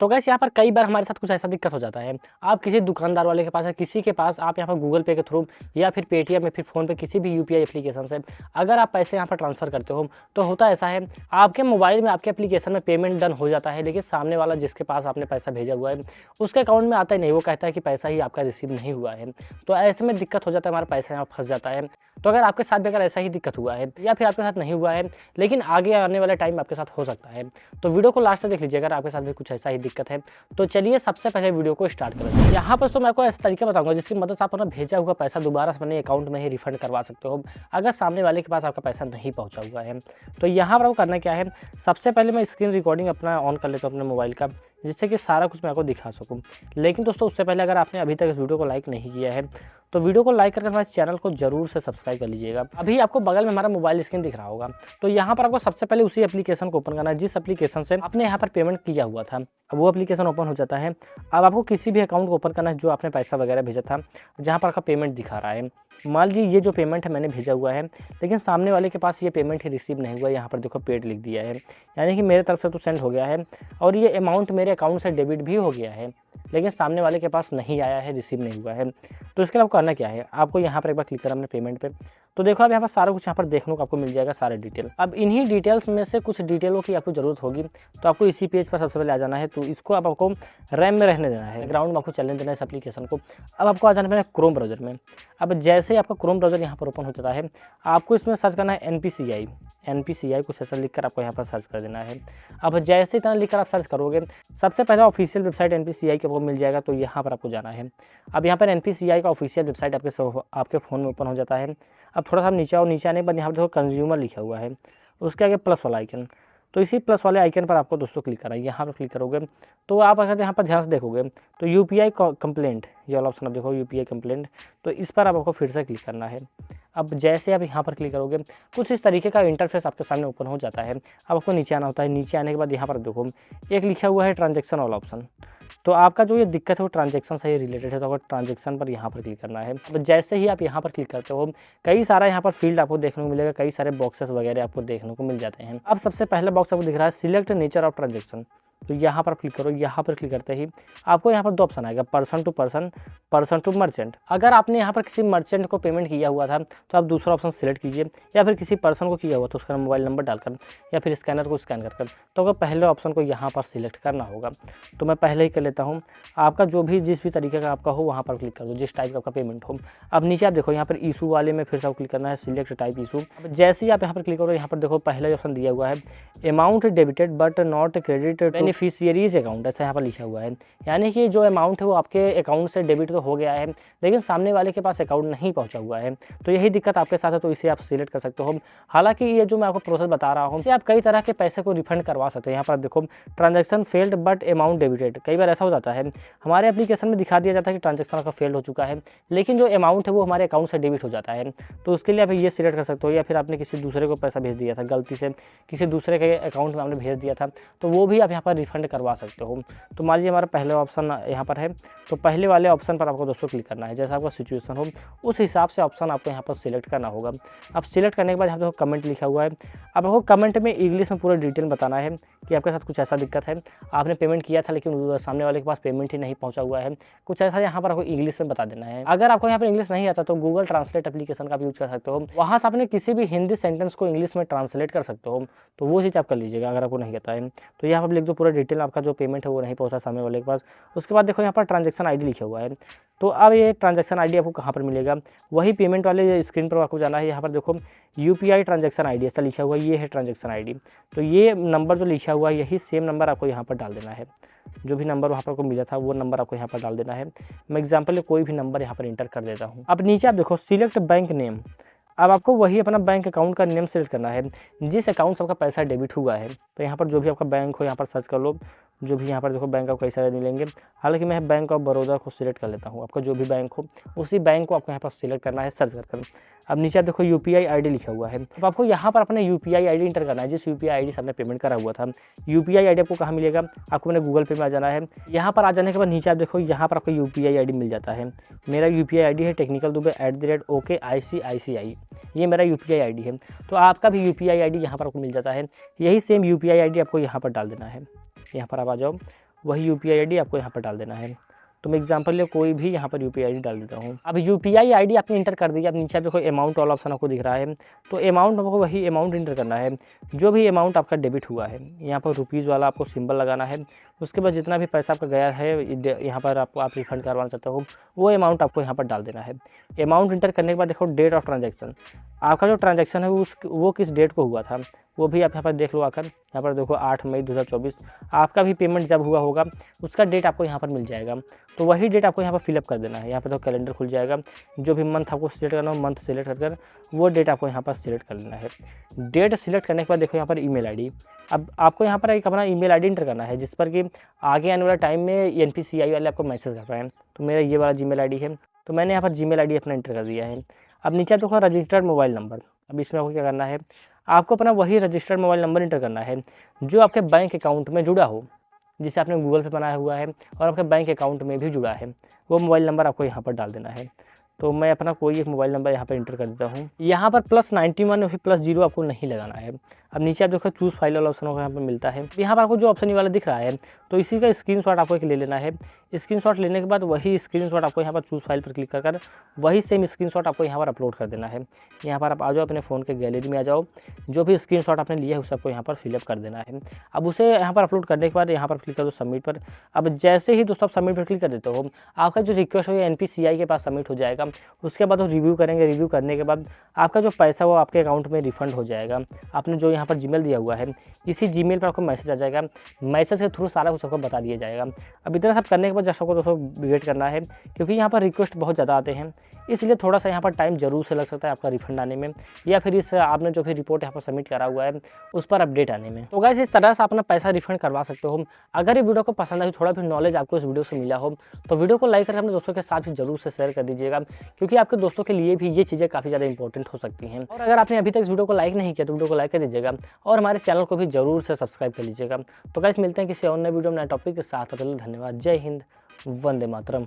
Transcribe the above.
तो गाइस यहाँ पर कई बार हमारे साथ कुछ ऐसा दिक्कत हो जाता है। आप किसी दुकानदार वाले के पास या किसी के पास आप यहाँ पर गूगल पे के थ्रू या फिर पेटीएम या फिर फ़ोन पे किसी भी यूपीआई एप्लीकेशन से अगर आप पैसे यहाँ पर ट्रांसफ़र करते हो तो होता ऐसा है, आपके मोबाइल में आपके एप्लीकेशन में पेमेंट डन हो जाता है, लेकिन सामने वाला जिसके पास आपने पैसा भेजा हुआ है उसके अकाउंट में आता ही नहीं। वो कहता है कि पैसा ही आपका रिसीव नहीं हुआ है। तो ऐसे में दिक्कत हो जाता है, हमारा पैसा यहाँ फंस जाता है। तो अगर आपके साथ भी अगर ऐसा ही दिक्कत हुआ है या फिर आपके साथ नहीं हुआ है लेकिन आगे आने वाले टाइम आपके साथ हो सकता है, तो वीडियो को लास्ट तक देख लीजिए अगर आपके साथ भी कुछ ऐसा ही दिक्कत है। तो चलिए सबसे पहले वीडियो को स्टार्ट करते हैं। यहाँ पर तो मैं आपको ऐसा तरीका बताऊंगा जिसकी मदद से आप अपना भेजा हुआ पैसा दोबारा से अपने अकाउंट में ही रिफंड करवा सकते हो अगर सामने वाले के पास आपका पैसा नहीं पहुँचा हुआ है। तो यहाँ पर आपको करना क्या है, सबसे पहले मैं स्क्रीन रिकॉर्डिंग अपना ऑन कर लेता हूँ अपने मोबाइल का, जिससे कि सारा कुछ मैं आपको दिखा सकूँ। लेकिन दोस्तों उससे पहले अगर आपने अभी तक इस वीडियो को लाइक नहीं किया है तो वीडियो को लाइक करके हमारे चैनल को जरूर से सब्सक्राइब कर लीजिएगा। अभी आपको बगल में हमारा मोबाइल स्क्रीन दिख रहा होगा, तो यहाँ पर आपको सबसे पहले उसी एप्लीकेशन को ओपन करना है जिस एप्लीकेशन से आपने यहाँ पर पेमेंट किया हुआ था। अब वो एप्लीकेशन ओपन हो जाता है। अब आपको किसी भी अकाउंट को ओपन करना है जो आपने पैसा वगैरह भेजा था, जहाँ पर आपका पेमेंट दिखा रहा है। मान लीजिए ये जो पेमेंट है मैंने भेजा हुआ है, लेकिन सामने वाले के पास ये पेमेंट ही रिसीव नहीं हुआ। यहाँ पर देखो पेड लिख दिया है, यानी कि मेरे तरफ से तो सेंड हो गया है और ये अमाउंट मेरे अकाउंट से डेबिट भी हो गया है, लेकिन सामने वाले के पास नहीं आया है, रिसीव नहीं हुआ है। तो इसके लिए आपको करना क्या है, आपको यहाँ पर एक बार क्लिक करना अपने पेमेंट पे। तो देखो अब यहाँ पर सारा कुछ यहाँ पर देखने को आपको मिल जाएगा, सारे डिटेल। अब इन्हीं डिटेल्स में से कुछ डिटेलों की आपको ज़रूरत होगी, तो आपको इसी पेज पर सबसे पहले आ जाना है। तो इसको अब आपको रैम में रहने देना है, ग्राउंड में आपको चलने देना है इस एप्लीकेशन को। अब आपको आ जाना है क्रोम ब्राउज़र में। अब जैसे ही आपका क्रोम ब्राउज़र यहाँ पर ओपन हो जाता है, आपको इसमें सर्च करना है NPCI कुछ ऐसा लिखकर आपको यहाँ पर सर्च कर देना है। अब जैसे इतना लिखकर आप सर्च करोगे, सबसे पहले ऑफिशियल वेबसाइट NPCI की आपको मिल जाएगा, तो यहाँ पर आपको जाना है। अब यहाँ पर NPCI का ऑफिशियल वेबसाइट आपके फ़ोन में ओपन हो जाता है। अब थोड़ा सा नीचे आने के बाद यहाँ पर देखो कंज्यूमर लिखा हुआ है, उसके आगे प्लस वाला आइकन, तो इसी प्लस वाले आइकन पर आपको दोस्तों क्लिक करना है। यहाँ पर क्लिक करोगे तो आप अगर यहाँ पर ध्यान से देखोगे तो UPI कंप्लेंट, ये वाला ऑप्शन आप देखो UPI कंप्लेंट, तो इस पर आपको फिर से क्लिक करना है। अब जैसे आप यहाँ पर क्लिक करोगे कुछ इस तरीके का इंटरफेस आपके सामने ओपन हो जाता है। अब आपको नीचे आना होता है। नीचे आने के बाद यहाँ पर देखो एक लिखा हुआ है ट्रांजैक्शन वाला ऑप्शन, तो आपका जो ये दिक्कत है वो ट्रांजैक्शन से ही रिलेटेड है, तो आपको ट्रांजैक्शन पर यहाँ पर क्लिक करना है। अब जैसे ही आप यहाँ पर क्लिक करते हो, कई सारा यहाँ पर फील्ड आपको देखने को मिलेगा, कई सारे बॉक्सेस वगैरह आपको देखने को मिल जाते हैं। अब सबसे पहला बॉक्स आपको दिख रहा है सिलेक्ट नेचर ऑफ ट्रांजैक्शन, तो यहाँ पर क्लिक करो। यहाँ पर क्लिक करते ही आपको यहाँ पर दो ऑप्शन आएगा, person to person, person to merchant. अगर आपने यहाँ पर किसी मर्चेंट को पेमेंट किया हुआ था तो आप दूसरा ऑप्शन सिलेक्ट कीजिए, या फिर किसी पर्सन को किया हुआ तो उसका मोबाइल नंबर डालकर या फिर स्कैनर को स्कैन कर तो आपको पहले ऑप्शन को यहाँ पर सिलेक्ट करना होगा। तो मैं पहले ही कर लेता हूँ। आपका जो भी जिस भी तरीके का आपका हो वहाँ पर क्लिक कर दो, जिस टाइप का आपका पेमेंट हो। अब नीचे आप देखो यहाँ पर इशू वाले में फिर से आपको क्लिक करना है, सिलेक्ट टाइप इशू। अब जैसे ही आप यहाँ पर क्लिक करो, यहाँ पर देखो पहला ऑप्शन दिया हुआ है amount debited but not credit beneficiaries account, ऐसा यहाँ पर लिखा हुआ है। यानी कि जो अमाउंट है वो आपके अकाउंट से डेबिट तो हो गया है, लेकिन सामने वाले के पास अकाउंट नहीं पहुंचा हुआ है। तो यही दिक्कत आपके साथ है, तो इसे आप सिलेक्ट कर सकते हो। हालांकि ये जो मैं आपको प्रोसेस बता रहा हूँ, इससे आप कई तरह के पैसे को रिफंड करवा सकते हो। यहाँ पर देखो transaction failed but amount debited, कई बार ऐसा हो जाता है हमारे एप्लीकेशन में दिखा दिया जाता है कि ट्रांजैक्शन आपका फेल्ड हो चुका है, लेकिन जो अमाउंट है वो हमारे अकाउंट से डेबिट हो जाता है। तो उसके लिए आप ये सिलेक्ट कर सकते हो। या फिर आपने किसी दूसरे को पैसा भेज दिया था, गलती से किसी दूसरे के अकाउंट में आपने भेज दिया था, तो वो भी आप यहाँ पर रिफंड करवा सकते हो। तो मान लीजिए हमारा पहला ऑप्शन यहाँ पर है, तो पहले वाले ऑप्शन पर आपको दोस्तों क्लिक करना है। जैसा आपका सिचुएशन हो उस हिसाब से ऑप्शन आपको यहाँ पर सिलेक्ट करना होगा। अब सिलेक्ट करने के बाद यहाँ देखो कमेंट लिखा हुआ है। अब आपको कमेंट में इंग्लिश में पूरा डिटेल बताना है कि आपके साथ कुछ ऐसा दिक्कत है, आपने पेमेंट किया था लेकिन सामने वाले के पास पेमेंट ही नहीं पहुँचा हुआ है, कुछ ऐसा यहाँ पर आपको इंग्लिश में बता देना है। अगर आपको यहाँ पर इंग्लिश नहीं आता तो गूगल ट्रांसलेट एप्लीकेशन का यूज कर सकते हो, वहाँ से आपने किसी भी हिंदी सेंटेंस को इंग्लिश में ट्रांसलेट कर सकते हो, तो वो चीज़ आप कर लीजिएगा अगर आपको नहीं आता है। तो यहाँ पर लिख दो पूरा डिटेल, आपका जो पेमेंट है वो नहीं पहुँचा सामने वाले के पास। उसके बाद देखो यहाँ पर ट्रांजैक्शन आईडी लिखा हुआ है, तो अब ये ट्रांजैक्शन आईडी आपको कहाँ पर मिलेगा, वही पेमेंट वाले स्क्रीन पर आपको जाना है। यहाँ पर देखो UPI ट्रांजैक्शन आईडी ऐसा लिखा हुआ है, ये है ट्रांजैक्शन आईडी। तो ये नंबर जो लिखा हुआ है यही सेम नंबर आपको यहाँ पर डाल देना है, जो भी नंबर वहाँ पर आपको मिला था वो नंबर आपको यहाँ पर डाल देना है। मैं एग्जाम्पल कोई भी नंबर यहाँ पर इंटर कर देता हूँ। अब नीचे आप देखो सिलेक्ट बैंक नेम, अब आपको वही अपना बैंक अकाउंट का नेम सेलेक्ट करना है जिस अकाउंट से आपका पैसा डेबिट हुआ है। तो यहाँ पर जो भी आपका बैंक हो यहाँ पर सर्च कर लो, जो भी यहाँ पर देखो बैंक आपको कई सारे मिलेंगे। हालांकि मैं बैंक ऑफ बड़ौदा को सिलेक्ट कर लेता हूँ। आपका जो भी बैंक हो उसी बैंक को आपको यहाँ पर सिलेक्ट करना है सर्च कर। अब नीचे आप देखो UPI ID लिखा हुआ है, तो आपको यहाँ पर अपने UPI ID इंटर करना है जिस UPI ID से आपने पेमेंट करा हुआ था। UPI ID आपको कहाँ मिलेगा, आपको मैंने गूगल पे में आ जाना है। यहाँ पर आ जाने के बाद नीचे आप देखो यहाँ पर आपको UPI ID मिल जाता है। मेरा UPI ID है टेक्निकल दुबे @OKICICI, ये मेरा UPI ID है। तो आपका भी UPI ID यहाँ पर आपको मिल जाता है। यही सेम UPI ID आपको यहाँ पर डाल देना है। यहाँ पर आप आ जाओ वही यूपीआई आईडी आपको यहाँ पर डाल देना है। तो मैं एग्जांपल लिए कोई भी यहाँ पर यूपीआई आईडी डाल देता हूँ। अब यूपीआई आईडी आपने इंटर कर दी। अब नीचे देखो अमाउंट वाला ऑप्शन आपको दिख रहा है, तो अमाउंट आपको वही अमाउंट इंटर करना है जो भी अमाउंट आपका डेबिट हुआ है। यहाँ पर रुपीज़ वाला आपको सिंबल लगाना है। उसके बाद जितना भी पैसा आपका गया है यहाँ पर आप रिफंड करवाना चाहते हो वो अमाउंट आपको यहाँ पर डाल देना है। अमाउंट इंटर करने के बाद देखो डेट ऑफ ट्रांजैक्शन, आपका जो ट्रांजैक्शन है वो किस डेट को हुआ था वो भी आप यहाँ पर देख लो आकर। यहाँ पर देखो 8 मई 2024 आपका भी पेमेंट जब हुआ होगा उसका डेट आपको यहाँ पर मिल जाएगा। तो वही डेट आपको यहाँ पर फिलअप कर देना है। यहाँ पर तो कैलेंडर खुल जाएगा, जो भी मंथ आपको सिलेक्ट करना हो मंथ सिलेक्ट कर वो डेट आपको यहाँ पर सिलेक्ट कर लेना है। डेट सिलेक्ट करने के बाद देखो यहाँ पर ईमेल आईडी। अब आपको यहाँ पर एक अपना ईमेल आईडी इंटर करना है जिस पर कि आगे आने वाला टाइम में NPCI वाले आपको मैसेज कर रहे हैं। तो मेरा ये वाला जीमेल आईडी है, तो मैंने यहाँ पर जीमेल आईडी अपना इंटर कर दिया है। अब नीचे देखो रजिस्टर्ड मोबाइल नंबर। अब इसमें आपको क्या करना है, आपको अपना वही रजिस्टर्ड मोबाइल नंबर इंटर करना है जो आपके बैंक अकाउंट में जुड़ा हो, जिसे आपने गूगल पे बनाया हुआ है और आपके बैंक अकाउंट में भी जुड़ा है, वो मोबाइल नंबर आपको यहाँ पर डाल देना है। तो मैं अपना कोई एक मोबाइल नंबर यहाँ पर इंटर कर देता हूँ। यहाँ पर +91 और फिर +0 आपको नहीं लगाना है। अब नीचे आप देखो चूज़ फाइल वाला ऑप्शन यहाँ पर मिलता है। यहाँ पर आपको जो ऑप्शन ये वाला दिख रहा है तो इसी का स्क्रीनशॉट आपको एक ले लेना है। स्क्रीनशॉट लेने के बाद वही स्क्रीनशॉट आपको यहाँ पर चूज़ फाइल पर क्लिक कर वही सेम स्क्रीनशॉट आपको यहाँ पर अपलोड कर देना है। यहाँ पर आप आ जाओ, अपने फ़ोन के गैलरी में आ जाओ, जो भी स्क्रीनशॉट आपने लिया है उसे आपको यहाँ पर फिलअप कर देना है। अब उसे यहाँ पर अपलोड करने के बाद यहाँ पर क्लिक कर दो सबमिट पर। अब जैसे ही दोस्तों आप सबमिट पर क्लिक कर देते हो आपका जो रिक्वेस्ट हो NPCI के पास सबमिट हो जाएगा। उसके बाद वो रिव्यू करेंगे, रिव्यू करने के बाद आपका जो पैसा वो आपके अकाउंट में रिफंड हो जाएगा। आपने जो यहाँ पर जीमेल दिया हुआ है इसी जीमेल पर आपको मैसेज आ जाएगा, मैसेज के थ्रू सारा कुछ आपको बता दिया जाएगा। अब इतना सब करने के बाद जैसा को दोस्तों वेट करना है, क्योंकि यहाँ पर रिक्वेस्ट बहुत ज़्यादा आते हैं इसलिए थोड़ा सा यहाँ पर टाइम जरूर से लग सकता है आपका रिफंड आने में या फिर इस आपने जो भी रिपोर्ट यहाँ पर सबमिट करा हुआ है उस पर अपडेट आने में। तो गाइस इस तरह से अपना पैसा रिफंड करवा सकते हो। अगर ये वीडियो को पसंद आई, थोड़ा भी नॉलेज आपको इस वीडियो से मिला हो तो वीडियो को लाइक करके अपने दोस्तों के साथ भी जरूर से शेयर कर दीजिएगा, क्योंकि आपके दोस्तों के लिए भी ये चीज़ें काफ़ी ज़्यादा इंपॉर्टेंट हो सकती हैं। और अगर आपने अभी तक इस वीडियो को लाइक नहीं किया तो वीडियो को लाइक कर दीजिएगा और हमारे चैनल को भी जरूर से सब्सक्राइब कर लीजिएगा। तो गाइस मिलते हैं किसी और नए वीडियो में नए टॉपिक के साथ। धन्यवाद। जय हिंद, वंदे मातरम।